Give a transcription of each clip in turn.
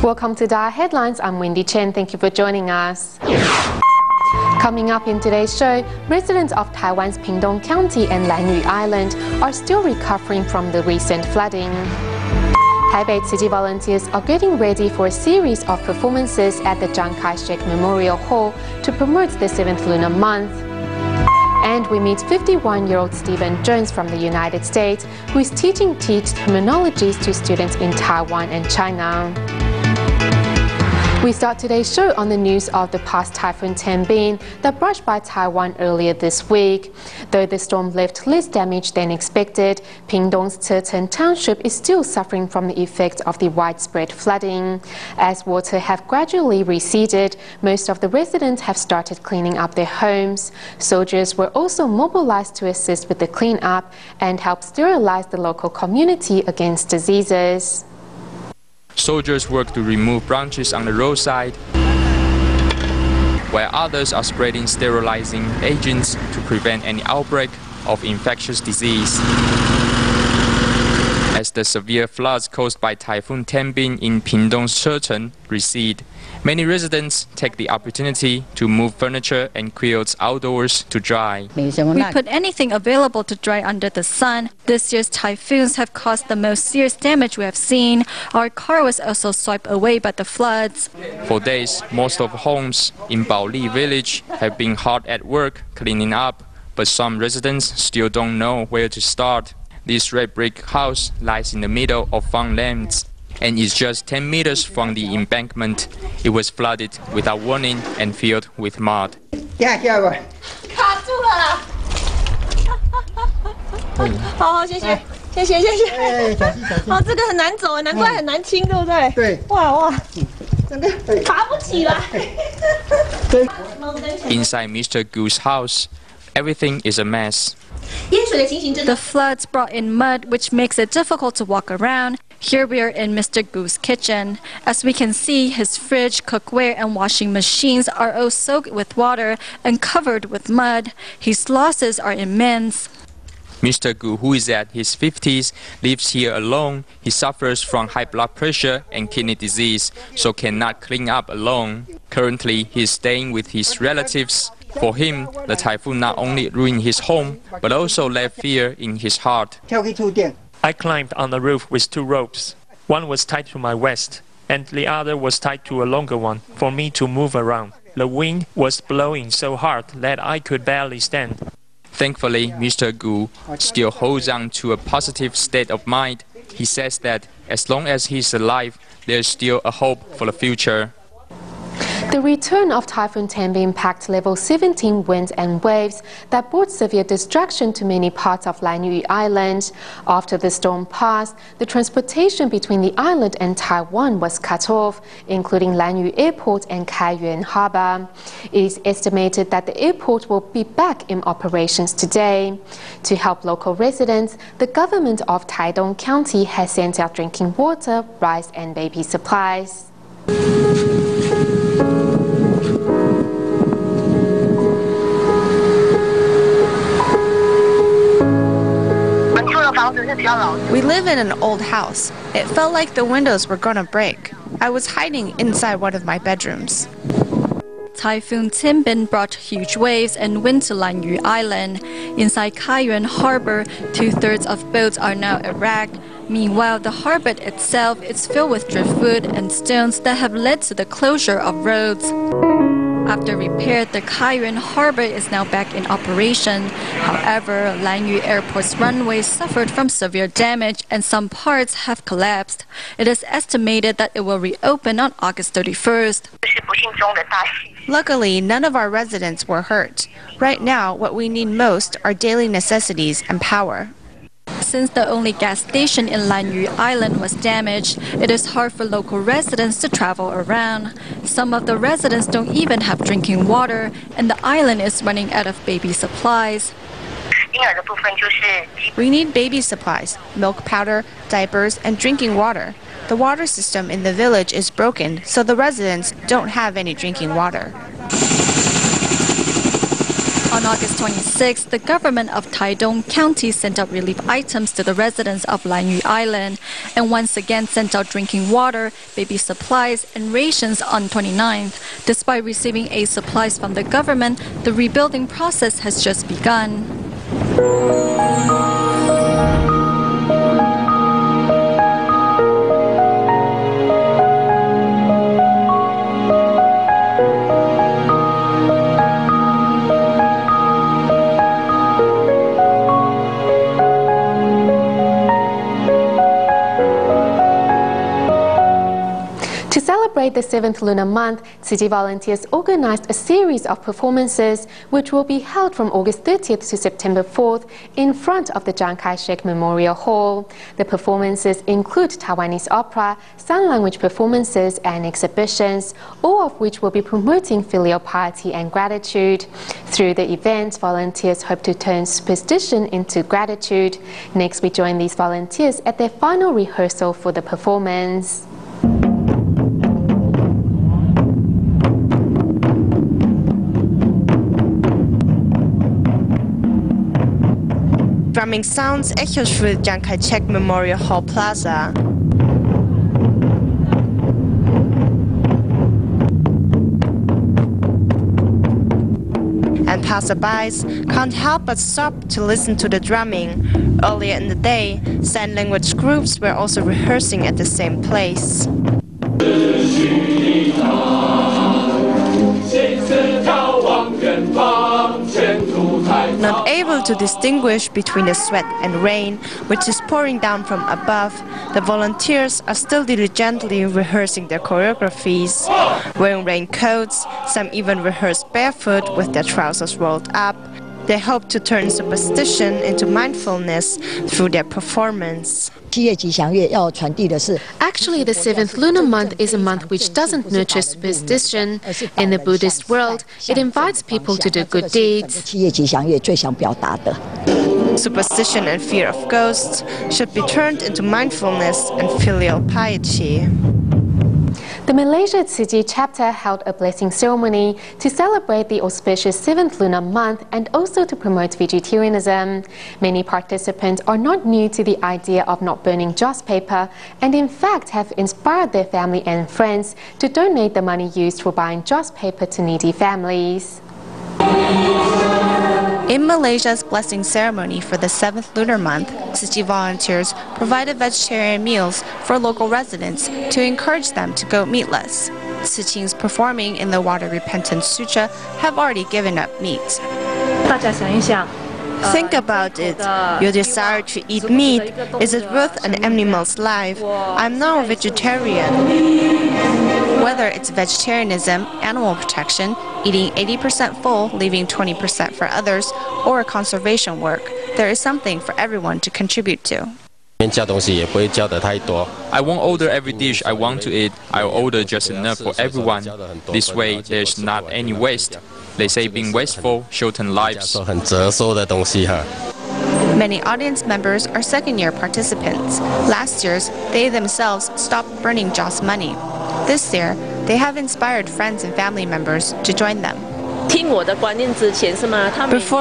Welcome to DaAi Headlines. I'm Wendy Chen. Thank you for joining us. Coming up in today's show, residents of Taiwan's Pingtung County and Lanyu Island are still recovering from the recent flooding. Taipei City volunteers are getting ready for a series of performances at the Chiang Kai-shek Memorial Hall to promote the 7th lunar month. And we meet 51-year-old Stephen Jones from the United States, who is teaching terminologies to students in Taiwan and China. We start today's show on the news of the past Typhoon Tianbin that brushed by Taiwan earlier this week. Though the storm left less damage than expected, Pingtung's Checheng Township is still suffering from the effects of the widespread flooding. As water have gradually receded, most of the residents have started cleaning up their homes. Soldiers were also mobilized to assist with the cleanup and help sterilize the local community against diseases. Soldiers work to remove branches on the roadside, while others are spreading sterilizing agents to prevent any outbreak of infectious disease. As the severe floods caused by Typhoon Tianbin in Pingtung's Checheng recede, many residents take the opportunity to move furniture and quilts outdoors to dry. We put anything available to dry under the sun. This year's typhoons have caused the most serious damage we have seen. Our car was also swept away by the floods. For days, most of homes in Baoli village have been hard at work cleaning up, but some residents still don't know where to start. This red brick house lies in the middle of farmlands and is just 10 meters from the embankment. It was flooded without warning and filled with mud. Inside Mr. Gu's house, everything is a mess. The floods brought in mud, which makes it difficult to walk around. Here we are in Mr. Gu's kitchen. As we can see, his fridge, cookware and washing machines are all soaked with water and covered with mud. His losses are immense. Mr. Gu, who is at his 50s, lives here alone. He suffers from high blood pressure and kidney disease, so cannot clean up alone. Currently, he is staying with his relatives. For him, the typhoon not only ruined his home, but also left fear in his heart. I climbed on the roof with 2 ropes. One was tied to my waist, and the other was tied to a longer one for me to move around. The wind was blowing so hard that I could barely stand. Thankfully, Mr. Gu still holds on to a positive state of mind. He says that as long as he's alive, there's still a hope for the future. The return of Typhoon Tianbin packed level 17 winds and waves that brought severe destruction to many parts of Lanyu Island. After the storm passed, the transportation between the island and Taiwan was cut off, including Lanyu Airport and Kaiyuan Harbor. It is estimated that the airport will be back in operations today. To help local residents, the government of Taidong County has sent out drinking water, rice and baby supplies. We live in an old house. It felt like the windows were gonna break. I was hiding inside one of my bedrooms. Typhoon Tianbin brought huge waves and wind to Lanyu Island. Inside Kaiyuan Harbor, 2/3 of boats are now wrecked. Meanwhile, the harbor itself is filled with driftwood and stones that have led to the closure of roads. After repair, the Kaiyuan Harbor is now back in operation. However, Lanyu Airport's runways suffered from severe damage and some parts have collapsed. It is estimated that it will reopen on August 31st. Luckily, none of our residents were hurt. Right now, what we need most are daily necessities and power. Since the only gas station in Lanyu Island was damaged, it is hard for local residents to travel around. Some of the residents don't even have drinking water, and the island is running out of baby supplies. We need baby supplies, milk powder, diapers, and drinking water. The water system in the village is broken, so the residents don't have any drinking water. On On August 26, the government of Taidong County sent out relief items to the residents of Lanyu Island and once again sent out drinking water, baby supplies, and rations on 29th. Despite receiving aid supplies from the government, the rebuilding process has just begun. To celebrate the 7th lunar month, Tzu Chi volunteers organized a series of performances which will be held from August 30th to September 4th in front of the Chiang Kai-shek Memorial Hall. The performances include Taiwanese opera, sign language performances and exhibitions, all of which will be promoting filial piety and gratitude. Through the event, volunteers hope to turn superstition into gratitude. Next, we join these volunteers at their final rehearsal for the performance. Drumming sounds echoes through the Chiang Kai-shek Memorial Hall Plaza. And passerbys can't help but stop to listen to the drumming. Earlier in the day, sign language groups were also rehearsing at the same place. Not able to distinguish between the sweat and rain, which is pouring down from above, the volunteers are still diligently rehearsing their choreographies. Wearing raincoats, some even rehearse barefoot with their trousers rolled up. They hope to turn superstition into mindfulness through their performance. Actually, the 7th lunar month is a month which doesn't nurture superstition. In the Buddhist world, it invites people to do good deeds. Superstition and fear of ghosts should be turned into mindfulness and filial piety. The Malaysia Tzu Chi chapter held a blessing ceremony to celebrate the auspicious 7th lunar month and also to promote vegetarianism. Many participants are not new to the idea of not burning joss paper and in fact have inspired their family and friends to donate the money used for buying joss paper to needy families. In Malaysia's blessing ceremony for the 7th lunar month, Tzu Chi volunteers provided vegetarian meals for local residents to encourage them to go meatless. Tzu Chis performing in the Water Repentance Sutra have already given up meat. Think about it. Your desire to eat meat, is it worth an animal's life? I'm now a vegetarian. Whether it's vegetarianism, animal protection, eating 80% full, leaving 20% for others, or conservation work, there is something for everyone to contribute to. I won't order every dish I want to eat. I'll order just enough for everyone. This way, there's not any waste. They say being wasteful shortens lives. Many audience members are second-year participants. Last year, they themselves stopped burning joss money. This year, they have inspired friends and family members to join them. Before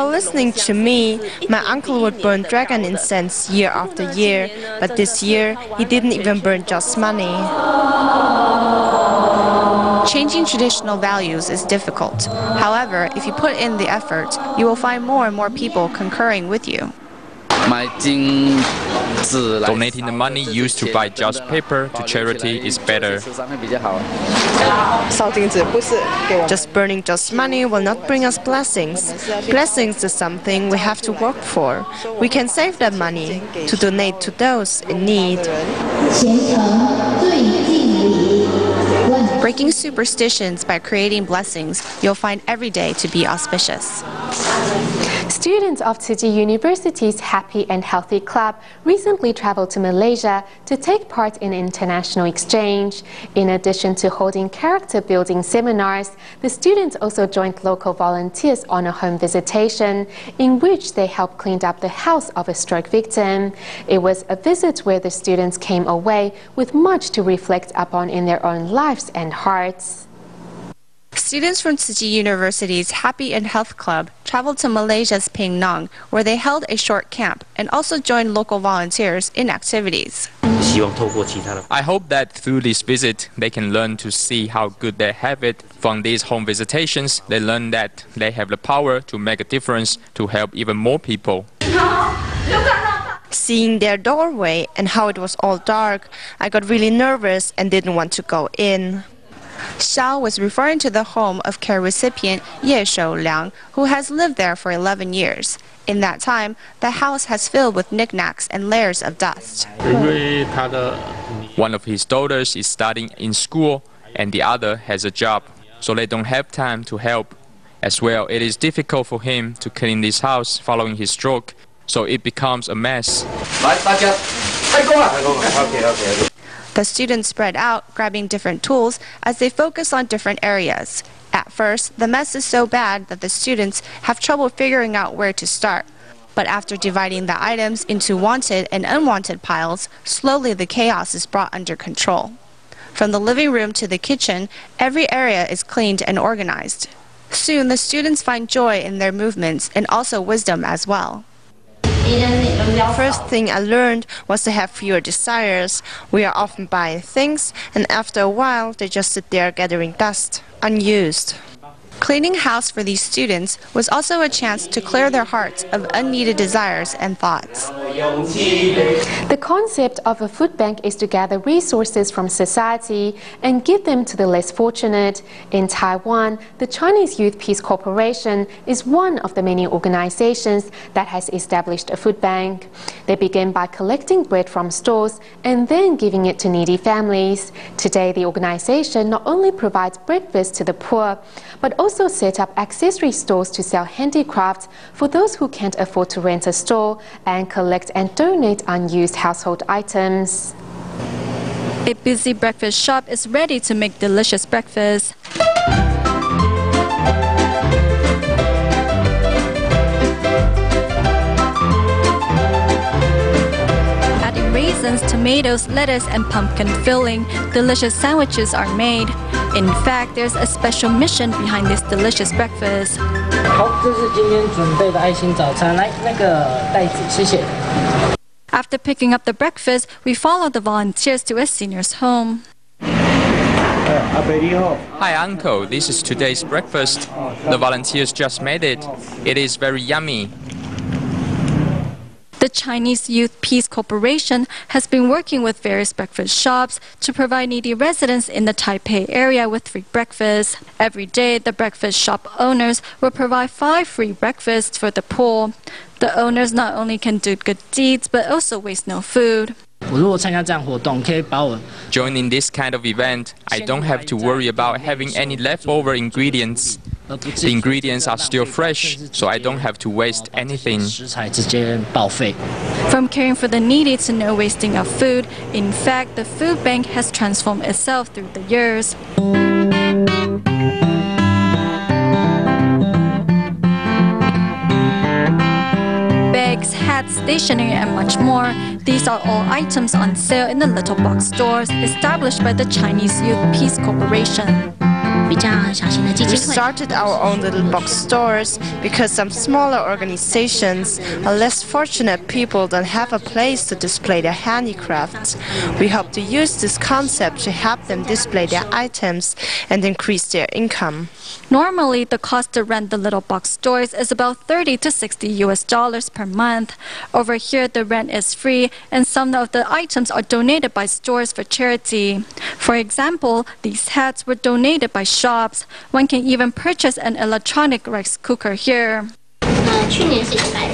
listening to me, my uncle would burn dragon incense year after year, but this year, he didn't even burn joss money. Changing traditional values is difficult. However, if you put in the effort, you will find more and more people concurring with you. Donating the money used to buy joss paper to charity is better. Just burning joss money will not bring us blessings. Blessings is something we have to work for. We can save that money to donate to those in need. Breaking superstitions by creating blessings you'll find every day to be auspicious. Students of Tzu Chi University's Happy and Healthy Club recently traveled to Malaysia to take part in international exchange. In addition to holding character-building seminars, the students also joined local volunteers on a home visitation in which they helped clean up the house of a stroke victim. It was a visit where the students came away with much to reflect upon in their own lives and hearts. Students from Tzu Chi University's Happy and Health Club traveled to Malaysia's Penang, where they held a short camp and also joined local volunteers in activities. I hope that through this visit, they can learn to see how good they have it. From these home visitations, they learn that they have the power to make a difference to help even more people. Seeing their doorway and how it was all dark, I got really nervous and didn't want to go in. Xiao was referring to the home of care recipient Ye Shou Liang, who has lived there for 11 years. In that time, the house has filled with knickknacks and layers of dust. One of his daughters is studying in school and the other has a job, so they don't have time to help. As well, it is difficult for him to clean this house following his stroke, so it becomes a mess. The students spread out, grabbing different tools as they focus on different areas. At first, the mess is so bad that the students have trouble figuring out where to start. But after dividing the items into wanted and unwanted piles, slowly the chaos is brought under control. From the living room to the kitchen, every area is cleaned and organized. Soon, the students find joy in their movements and also wisdom as well. The first thing I learned was to have fewer desires. We are often buying things, and after a while, they just sit there gathering dust, unused. Cleaning house for these students was also a chance to clear their hearts of unneeded desires and thoughts. The concept of a food bank is to gather resources from society and give them to the less fortunate. In Taiwan, the Chinese Youth Peace Corporation is one of the many organizations that has established a food bank. They begin by collecting bread from stores and then giving it to needy families. Today, the organization not only provides breakfast to the poor, but also set up accessory stores to sell handicrafts for those who can't afford to rent a store and collect and donate unused household items. A busy breakfast shop is ready to make delicious breakfast. Adding raisins, tomatoes, lettuce, and pumpkin filling, delicious sandwiches are made. In fact, there's a special mission behind this delicious breakfast. 好，这是今天准备的爱心早餐，来那个袋子，谢谢。 After picking up the breakfast, we follow the volunteers to a senior's home. Hi uncle, this is today's breakfast. The volunteers just made it. It is very yummy. The Chinese Youth Peace Corporation has been working with various breakfast shops to provide needy residents in the Taipei area with free breakfast. Every day, the breakfast shop owners will provide 5 free breakfasts for the poor. The owners not only can do good deeds, but also waste no food. 我如果参加这样活动，可以把我 Joining this kind of event, I don't have to worry about having any leftover ingredients. The ingredients are still fresh, so I don't have to waste anything. 食材直接报废。 From caring for the needy to no wasting of food, in fact, the food bank has transformed itself through the years. Bags, hats, stationery, and much more. These are all items on sale in the little box stores established by the Chinese Youth Peace Corporation. We started our own little box stores because some smaller organizations or less fortunate people don't have a place to display their handicrafts. We hope to use this concept to help them display their items and increase their income. Normally, the cost to rent the little box stores is about $30 to $60 per month. Over here, the rent is free, and some of the items are donated by stores for charity. For example, these hats were donated by shops. One can even purchase an electronic rice cooker here. 去年是100台，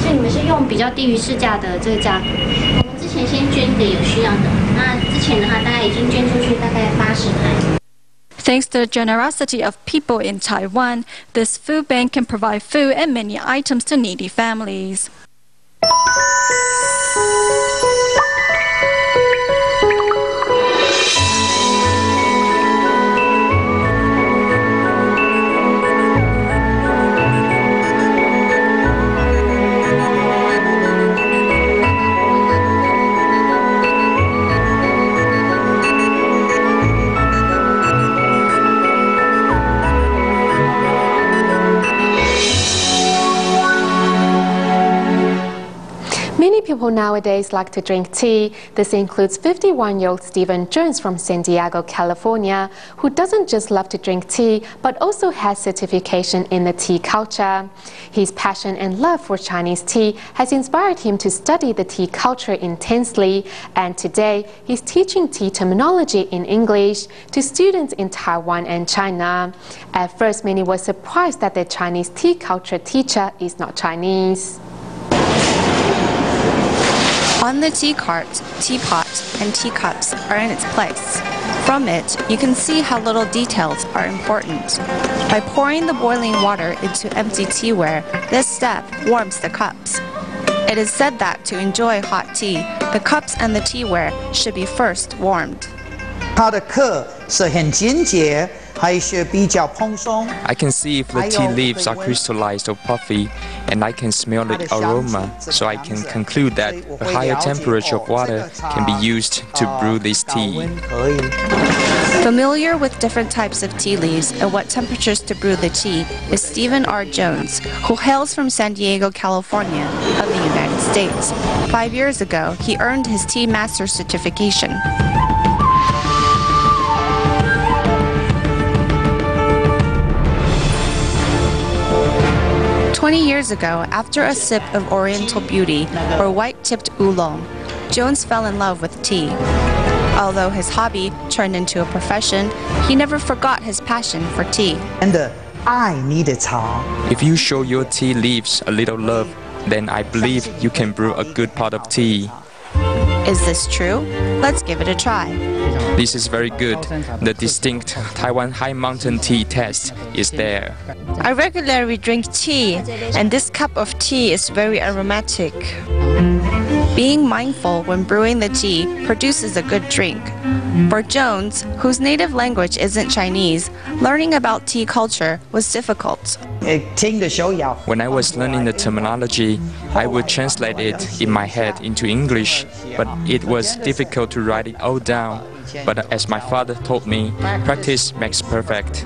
所以你们是用比较低于市价的这个价格。我们之前先捐给有需要的，那之前的话大概已经捐出去大概80台。 Thanks to the generosity of people in Taiwan, this food bank can provide food and many items to needy families. people nowadays like to drink tea. This includes 51-year-old Stephen Jones from San Diego, California, who doesn't just love to drink tea, but also has certification in the tea culture. His passion and love for Chinese tea has inspired him to study the tea culture intensely, and today he's teaching tea terminology in English to students in Taiwan and China. At first, many were surprised that the Chinese tea culture teacher is not Chinese. On the tea cart, teapot, and teacups are in its place. From it, you can see how little details are important. By pouring the boiling water into empty teaware, this step warms the cups. It is said that to enjoy hot tea, the cups and the teaware should be first warmed. 它的壳是很简洁，还是比较蓬松。 I can see if the tea leaves are crystallized or puffy, and I can smell the aroma, so I can conclude that a higher temperature of water can be used to brew this tea. Familiar with different types of tea leaves and what temperatures to brew the tea is Stephen R. Jones, who hails from San Diego, California, of the United States. 5 years ago, he earned his tea master certification. 20 years ago, after a sip of Oriental Beauty or white-tipped oolong, Jones fell in love with tea. Although his hobby turned into a profession, he never forgot his passion for tea. If you show your tea leaves a little love, then I believe you can brew a good pot of tea. Is this true? Let's give it a try. This is very good. The distinct Taiwan high mountain tea taste is there. I regularly drink tea, and this cup of tea is very aromatic. Being mindful when brewing the tea produces a good drink. For Jones, whose native language isn't Chinese, learning about tea culture was difficult. When I was learning the terminology, I would translate it in my head into English, but it was difficult to write it all down. But as my father told me, practice makes perfect.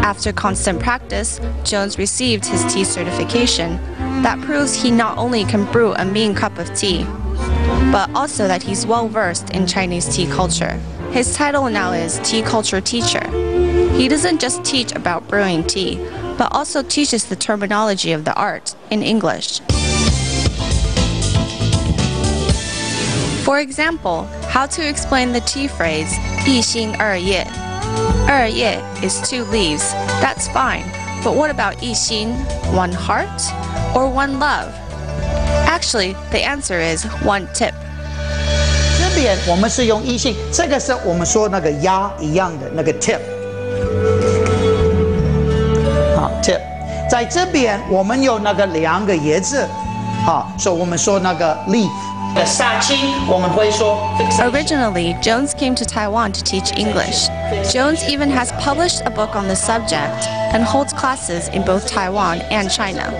After constant practice, Jones received his tea certification. That proves he not only can brew a mean cup of tea, but also that he's well versed in Chinese tea culture. His title now is Tea Culture Teacher. He doesn't just teach about brewing tea, but also teaches the terminology of the art in English. For example, how to explain the tea phrase 一心二叶. 二叶 is 2 leaves. That's fine. But what about 一心, 1 heart, or 1 love? Actually, the answer is 1 tip. 这边我们是用一性，这个是我们说那个鸭一样的那个 tip。好 tip， 在这边我们有那个2个叶子，好，所以我们说那个 leaf。 Originally, Jones came to Taiwan to teach English. Jones even has published a book on the subject and holds classes in both Taiwan and China.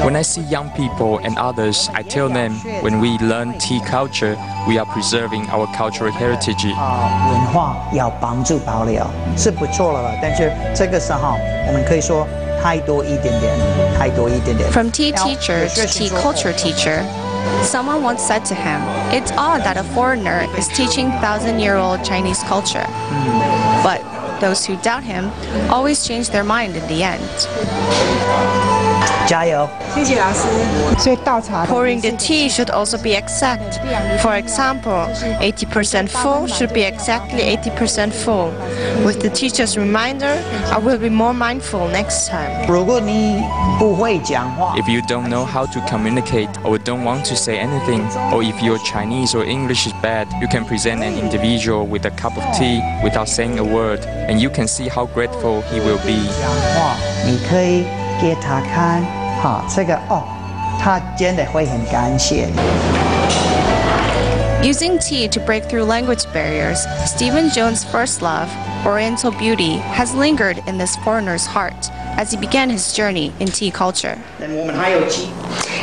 When I see young people and others, I tell them when we learn tea culture, we are preserving our cultural heritage. 文化要帮助保留是不错了，但是这个时候我们可以说。 From tea teacher to tea culture teacher, someone once said to him, "It's odd that a foreigner is teaching 1,000-year-old Chinese culture." But those who doubt him always change their mind in the end. 加油！ Pouring the tea should also be exact. For example, 80% full should be exactly 80% full. With the teacher's reminder, I will be more mindful next time. 如果你不会讲话 If you don't know how to communicate or don't want to say anything, or if your Chinese or English is bad, you can present an individual with a cup of tea without saying a word, and you can see how grateful he will be. 讲话，你可以给他看，好，这个哦，他真的会很感谢你。 Using tea to break through language barriers, Stephen Jones' first love, Oriental Beauty, has lingered in this foreigner's heart as he began his journey in tea culture.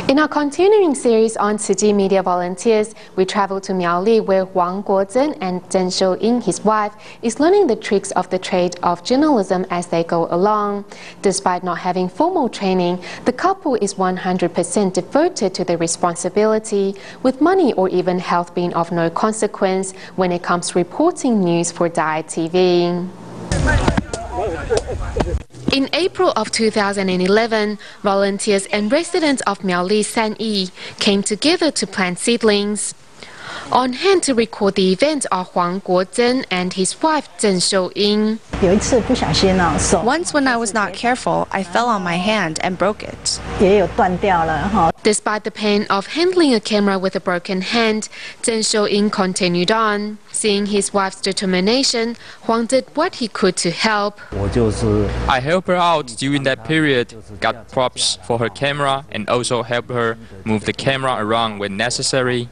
In our continuing series on Tzu Chi media volunteers, we travel to Miaoli, where Huang Guozhen and Zheng Xiuying, his wife, is learning the tricks of the trade of journalism as they go along. Despite not having formal training, the couple is 100% devoted to their responsibility, with money or even health being of no consequence when it comes to reporting news for DaAi TV. In April of 2011, volunteers and residents of Miaoli Sanyi came together to plant seedlings. On hand to record the event are Huang Guozhen and his wife Zheng Xiuying. Once when I was not careful, I fell on my hand and broke it. Despite the pain of handling a camera with a broken hand, Zheng Xiuying continued on. Seeing his wife's determination, Huang did what he could to help. I helped her out during that period, got props for her camera, and also helped her move the camera around when necessary.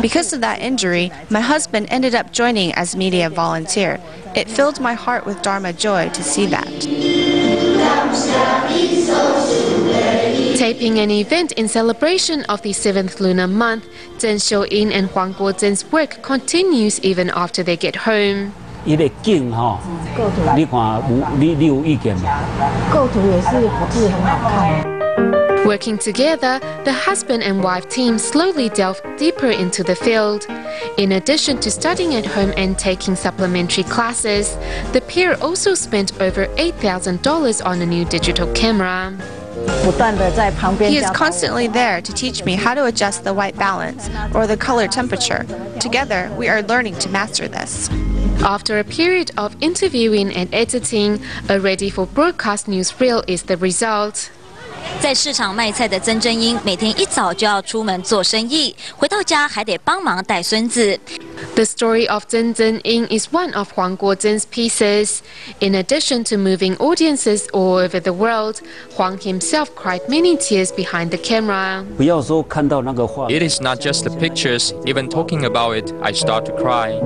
Because of that injury, my husband ended up joining as media volunteer. It filled my heart with Dharma joy to see that. Taping an event in celebration of the 7th lunar month, Zheng Xiuying and Huang Guozhen's work continues even after they get home. Working together, the husband and wife team slowly delve deeper into the field. In addition to studying at home and taking supplementary classes, the pair also spent over $8,000 on a new digital camera. He is constantly there to teach me how to adjust the white balance or the color temperature. Together, we are learning to master this. After a period of interviewing and editing, a ready-for-broadcast newsreel is the result. 在市场卖菜的曾真英每天一早就要出门做生意，回到家还得帮忙带孙子。The story of Zheng Zhenying is one of Huang Guozhen's pieces. In addition to moving audiences all over the world, Huang himself cried many tears behind the camera. It is not just the pictures, even talking about it, I start to cry.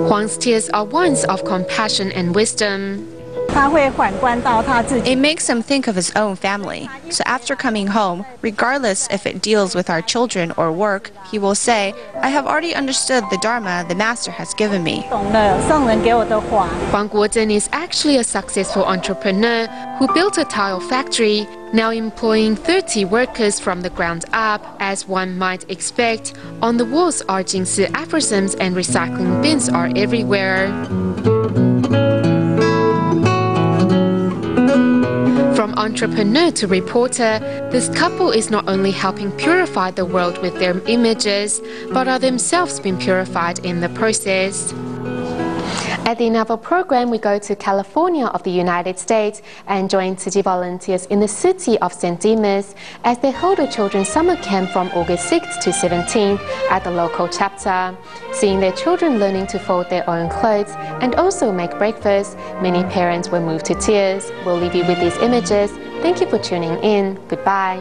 Huang's tears are ones of compassion and wisdom. It makes him think of his own family. So after coming home, regardless if it deals with our children or work, he will say, I have already understood the Dharma the Master has given me. Huang Guozhen is actually a successful entrepreneur who built a tile factory, now employing 30 workers from the ground up. As one might expect, on the walls are Jingsi aphorisms and recycling bins are everywhere. From entrepreneur to reporter, this couple is not only helping purify the world with their images, but are themselves being purified in the process. At the end of our program, we go to California of the United States and join Tzu Chi volunteers in the city of St. Dimas as they hold a children's summer camp from August 6th to 17th at the local chapter. Seeing their children learning to fold their own clothes and also make breakfast, many parents were moved to tears. We'll leave you with these images. Thank you for tuning in. Goodbye.